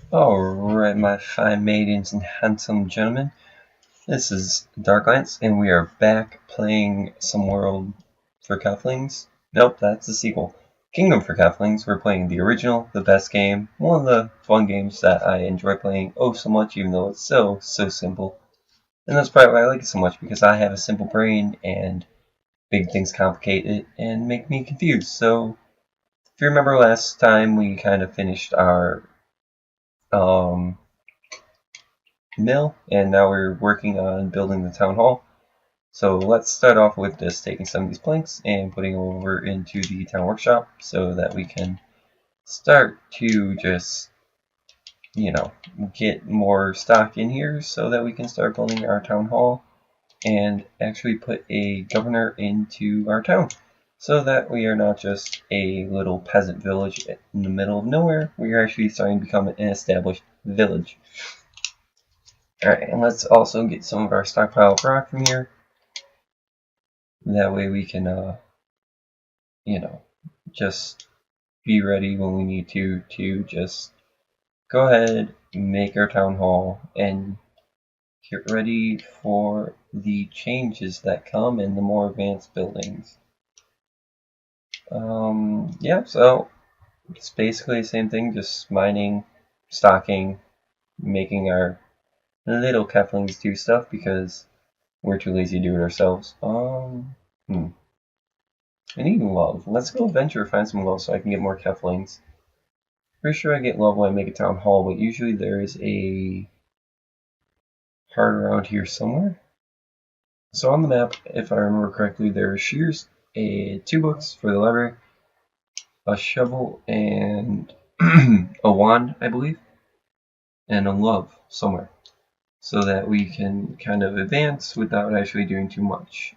Alright, my fine maidens and handsome gentlemen, this is Darklance, and we are back playing some World for Kieflings. Nope, that's the sequel. Kingdom for Kieflings. We're playing the original, the best game, one of the fun games that I enjoy playing oh so much, even though it's so simple. And that's probably why I like it so much, because I have a simple brain, and big things complicate it and make me confused. So, if you remember last time, we kind of finished our um, mill, and now we're working on building the town hall. So let's start off with just taking some of these planks and putting them over into the town workshop so that we can start to just, get more stock in here so that we can start building our town hall and actually put a governor into our town so that we are not just a little peasant village in the middle of nowhere. We are actually starting to become an established village. Alright, and let's also get some of our stockpile of rock from here. That way we can, just be ready when we need to just go ahead, make our town hall, and get ready for the changes that come in the more advanced buildings. Yeah, so it's basically the same thing, just mining, stocking, making our little Kieflings do stuff because we're too lazy to do it ourselves. I need love. Let's go adventure, find some love so I can get more Kieflings. Pretty sure I get love when I make a town hall, but usually there is a heart around here somewhere. So on the map, if I remember correctly, there are shears, 2 books for the library, a shovel, and a wand, I believe, and a love somewhere, so that we can kind of advance without actually doing too much.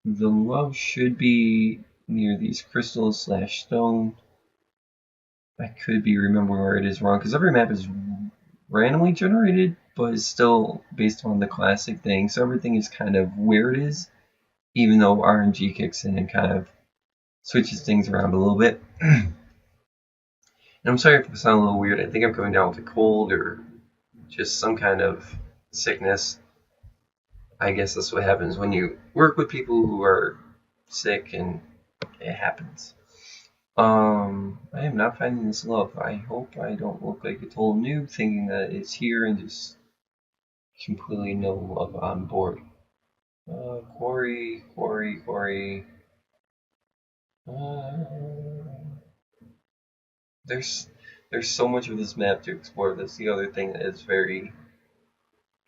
The love should be near these crystals / stone. I could be remembering where it is wrong, because every map is randomly generated, but it's still based on the classic thing, so everything is kind of where it is, even though RNG kicks in and kind of switches things around a little bit. And I'm sorry if I sound a little weird. I think I'm coming down with a cold or just some kind of sickness. I guess that's what happens when you work with people who are sick, and it happens. I am not finding this love. I hope I don't look like a total noob thinking that it's here and just completely no love on board. Quarry. There's so much of this map to explore. That's the other thing that is very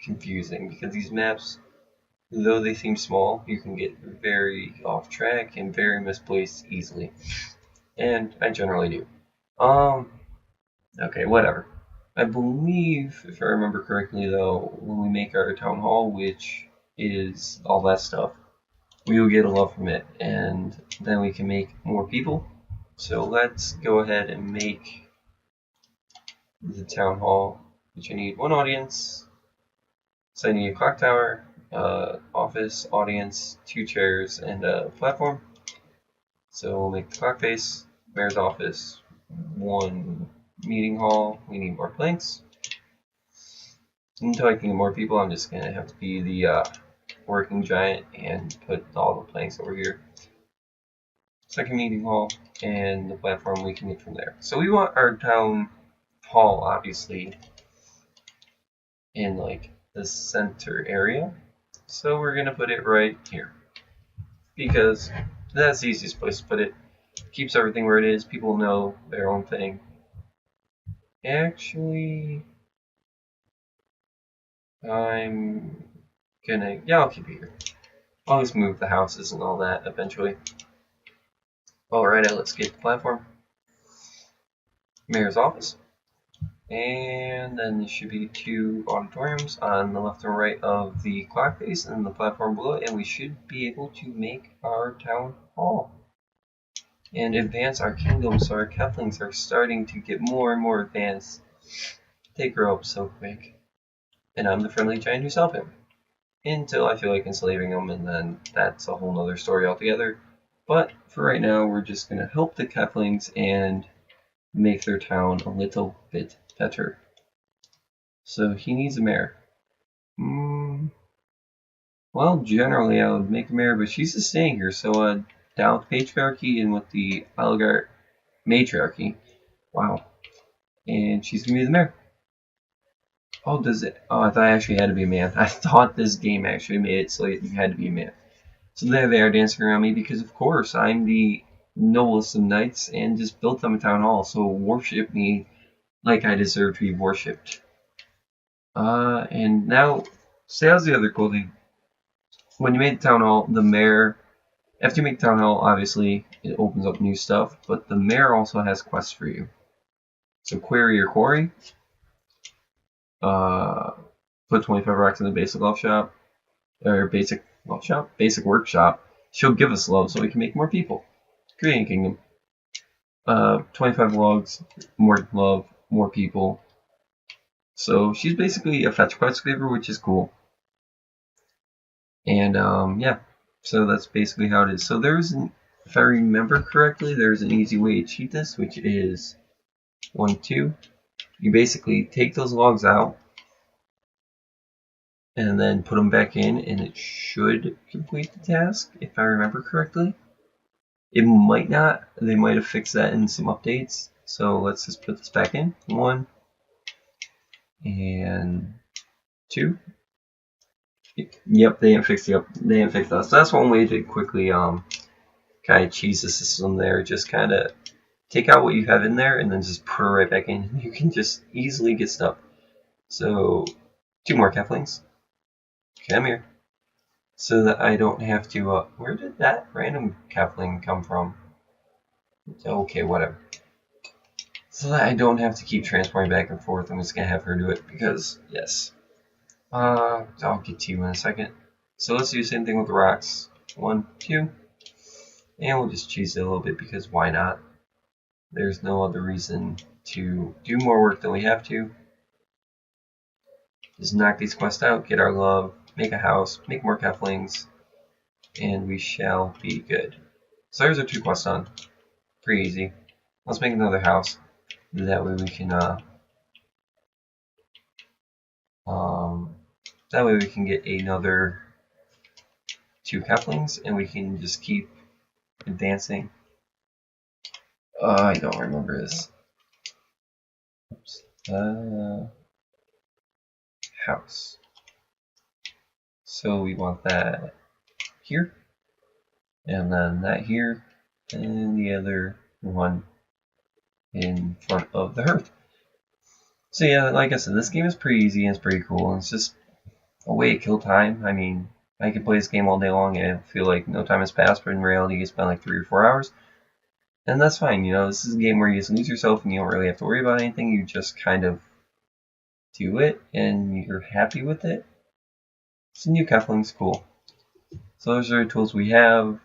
confusing, because these maps, though they seem small, you can get very off track and very misplaced easily. And I generally do. Okay, whatever. I believe, if I remember correctly though, when we make our town hall, which is all that stuff, we will get a love from it, and then we can make more people. So let's go ahead and make the town hall, which I need 1 audience. So I need a clock tower, office, audience, 2 chairs, and a platform. So we'll make the clock face, mayor's office, 1 meeting hall. We need more planks. Until I can get more people, I'm just gonna have to be the working giant and put all the planks over here. 2nd meeting hall, and the platform we can get from there. So we want our town hall, obviously, in like the center area. So we're gonna put it right here, because that's the easiest place to put it. Keeps everything where it is. People know their own thing. Actually, I'm gonna, I'll keep it here. I'll just move the houses and all that eventually. Alright, let's get the platform. Mayor's office. And then there should be 2 auditoriums on the left and right of the clock face and the platform below it, and we should be able to make our town hall and advance our kingdom, so our Kieflings are starting to get more and more advanced. They grow up so quick. And I'm the friendly giant who's helping. Until I feel like enslaving them, and then that's a whole nother story altogether. But for right now, we're just going to help the Kieflings and make their town a little bit better. So he needs a mayor. Well, generally I would make a mayor, but she's just staying here. So down with Patriarchy and with the Oligarch Matriarchy. Wow. And she's gonna be the mayor. Oh, does it? Oh, I thought I actually had to be a man. I thought this game actually made it so you had to be a man. So there they are dancing around me because, of course, I'm the noblest of knights and just built them a town hall. So worship me like I deserve to be worshipped. And now, so how's the other cool thing? When you make the town hall, the mayor. After you make the town hall, obviously it opens up new stuff, but the mayor also has quests for you. So query your quarry. Uh, put 25 rocks in the basic love shop. Or basic love shop? Basic workshop. She'll give us love so we can make more people. Creating a kingdom. 25 logs, more love, more people. So she's basically a fetch quest giver, which is cool. And yeah, so that's basically how it is. So if I remember correctly, there's an easy way to cheat this, which is 1, 2. You basically take those logs out and then put them back in, and it should complete the task, if I remember correctly. It might not. They might have fixed that in some updates. So let's just put this back in. 1 and 2. Yep, they didn't fix that. So that's one way to quickly kind of cheese the system there. Just kind of take out what you have in there and then just put it right back in. You can just easily get stuff. So 2 more Kieflings. Come here. So that I don't have to. Where did that random Kiefling come from? Okay, whatever. So that I don't have to keep transporting back and forth. I'm just gonna have her do it because yes. I'll get to you in a second. So let's do the same thing with the rocks. 1, 2. And we'll just cheese it a little bit because why not? There's no other reason to do more work than we have to. Just knock these quests out, get our love, make a house, make more Kieflings, and we shall be good. So there's our 2 quests done. Pretty easy. Let's make another house. That way we can get another 2 Kieflings, and we can just keep advancing. I don't remember this. Oops. House. So we want that here, and then that here, and the other one in front of the hearth. So yeah, like I said, this game is pretty easy and it's pretty cool. And it's just a way to kill time. I mean, I could play this game all day long and I feel like no time has passed, but in reality you spend like 3 or 4 hours. And that's fine, you know, this is a game where you just lose yourself and you don't really have to worry about anything. You just kind of do it and you're happy with it. So new Kieflings, cool. So those are the tools we have.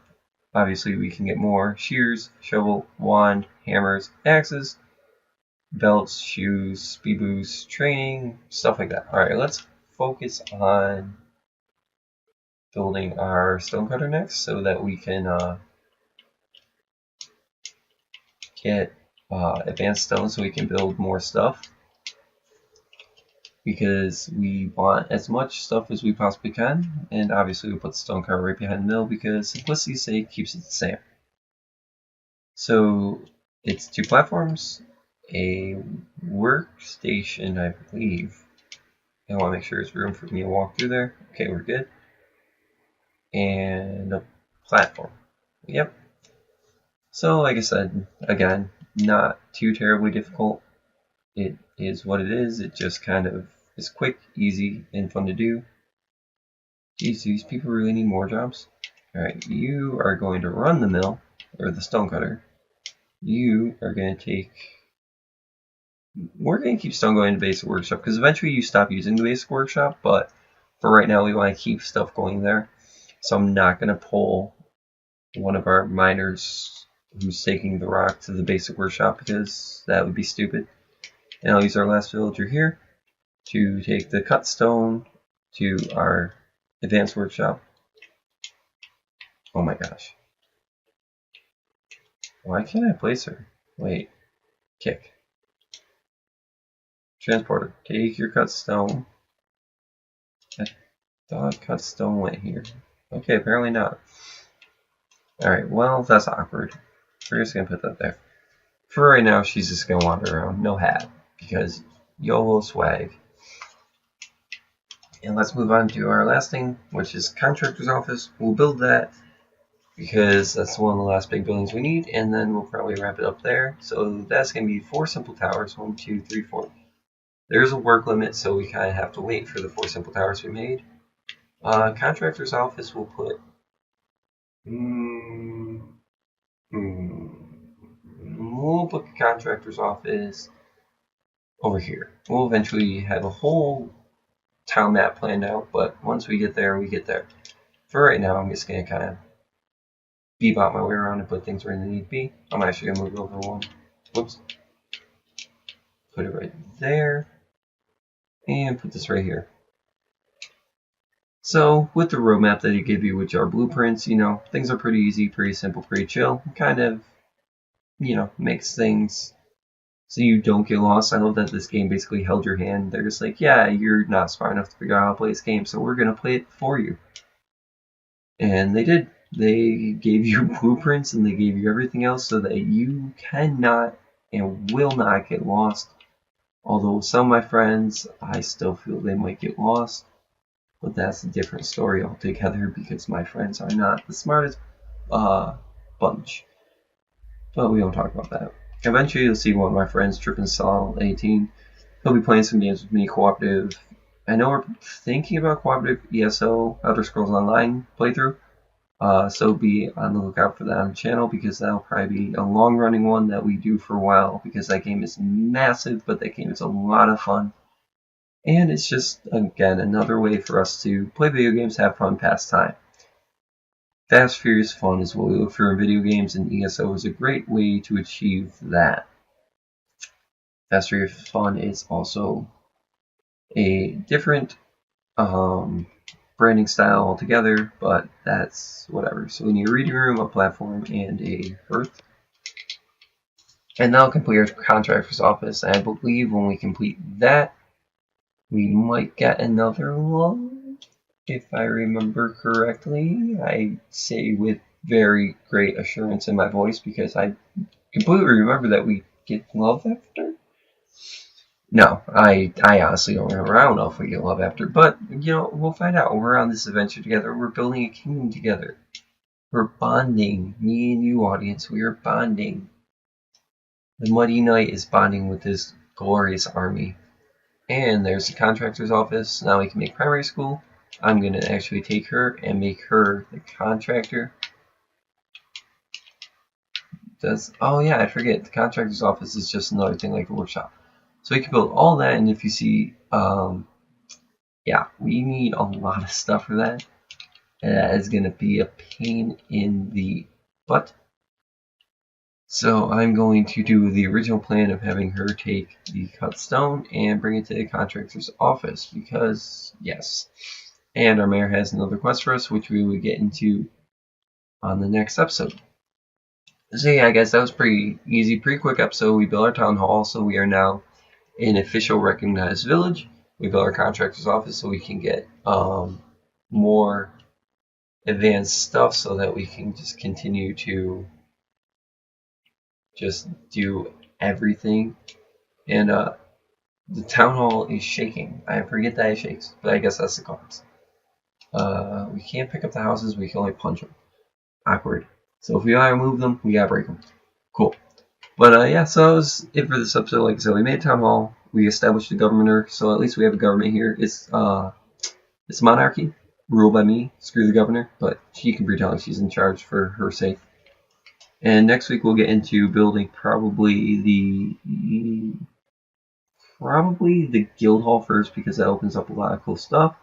Obviously we can get more. Shears, shovel, wand, hammers, axes, belts, shoes, speed boost, training, stuff like that. Alright, let's focus on building our stonecutter next so that we can get advanced stone so we can build more stuff. Because we want as much stuff as we possibly can, and obviously we'll put the stonecutter right behind the mill because simplicity's sake keeps it the same. So it's 2 platforms, a workstation, I believe. I want to make sure there's room for me to walk through there. Okay, we're good. And a platform. Yep. So, like I said, again, not too terribly difficult. It is what it is. It just kind of is quick, easy, and fun to do. Geez, do these people really need more jobs? Alright, you are going to run the mill, or the stonecutter. You are going to take... We're going to keep stone going to basic workshop, because eventually you stop using the basic workshop, but for right now we want to keep stuff going there. So I'm not going to pull one of our miners who's taking the rock to the basic workshop because that would be stupid. And I'll use our last villager here to take the cut stone to our advanced workshop. Oh my gosh. Why can't I place her? Wait. Kick. Transporter. Take your cut stone. I thought cut stone went here. Okay, apparently not. Alright, well, that's awkward. We're just gonna put that there. For right now, she's just gonna wander around. No hat. Because YOLO swag. And let's move on to our last thing, which is contractor's office. We'll build that because that's one of the last big buildings we need, and then we'll probably wrap it up there. So that's going to be 4 simple towers, 1, 2, 3, 4. There's a work limit, so we kind of have to wait for the 4 simple towers we made. Contractor's office, we'll put... We'll put the contractor's office over here. We'll eventually have a whole town map planned out, but once we get there, we get there. For right now, I'm just going to kind of bebop my way around and put things where they need to be. I'm actually going to move it over one. Whoops. Put it right there. And put this right here. So, with the roadmap that he gave you, which are blueprints, you know, things are pretty easy, pretty simple, pretty chill. Kind of, you know, makes things so you don't get lost. I love that this game basically held your hand. They're just like, yeah, you're not smart enough to figure out how to play this game, so we're going to play it for you. And they did. They gave you blueprints and they gave you everything else so that you cannot and will not get lost. Although some of my friends, I still feel they might get lost. But that's a different story altogether because my friends are not the smartest bunch. But we don't talk about that. Eventually you'll see one of my friends, Trippin' Saul 18. He'll be playing some games with me, cooperative. I know we're thinking about cooperative ESO, Elder Scrolls Online playthrough. So be on the lookout for that on the channel because that'll probably be a long running one that we do for a while because that game is massive, but that game is a lot of fun. And it's just, again, another way for us to play video games, have fun, pass time. Fast, furious fun is what we look for in video games, and ESO is a great way to achieve that. Fast, furious fun is also a different branding style altogether, but that's whatever. So we need a reading room, a platform, and a hearth. And that'll complete our contractor's office. I believe when we complete that, we might get another one, if I remember correctly. I say with very great assurance in my voice because I completely remember that we get love after. No, I honestly don't remember. I don't know if we get love after, but, you know, we'll find out. We're on this adventure together. We're building a kingdom together. We're bonding. Me and you, audience, we are bonding. The Muddy Knight is bonding with his glorious army. And there's the contractor's office. Now we can make primary school. I'm going to actually take her and make her the contractor. Oh yeah, I forget. The contractor's office is just another thing like a workshop. So we can build all that, and if you see, yeah, we need a lot of stuff for that. And that is going to be a pain in the butt. So I'm going to do the original plan of having her take the cut stone and bring it to the contractor's office because, yes. And our mayor has another quest for us, which we will get into on the next episode. So yeah, guys, that was pretty easy, pretty quick episode. We built our town hall, so we are now an official recognized village. We built our contractor's office so we can get more advanced stuff so that we can just continue to just do everything. And the town hall is shaking. I forget that it shakes, but I guess that's the cause. We can't pick up the houses, we can only punch them. Awkward. So if we gotta move them, we gotta break them. Cool. But yeah, so that was it for this episode. Like I said, we made a town hall. We established a governor, so at least we have a government here. It's monarchy, ruled by me. Screw the governor, but she can pretend like she's in charge for her sake. And next week we'll get into building probably the guild hall first because that opens up a lot of cool stuff.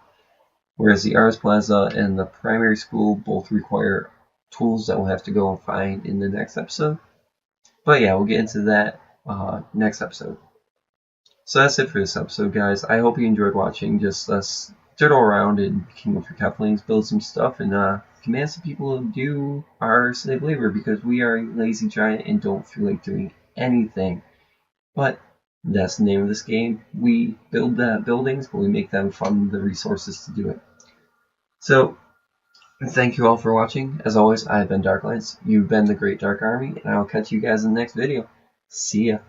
Whereas the Arts Plaza and the primary school both require tools that we'll have to go and find in the next episode. But yeah, we'll get into that next episode. So that's it for this episode, guys. I hope you enjoyed watching just us doodle around in Kingdom for Kieflings, build some stuff, and command some people to do our slave labor because we are a lazy giant and don't feel like doing anything. But That's the name of this game. We build buildings, but we make them fund the resources to do it. So, thank you all for watching. As always, I've been Darklance. You've been the Great Dark Army, and I'll catch you guys in the next video. See ya.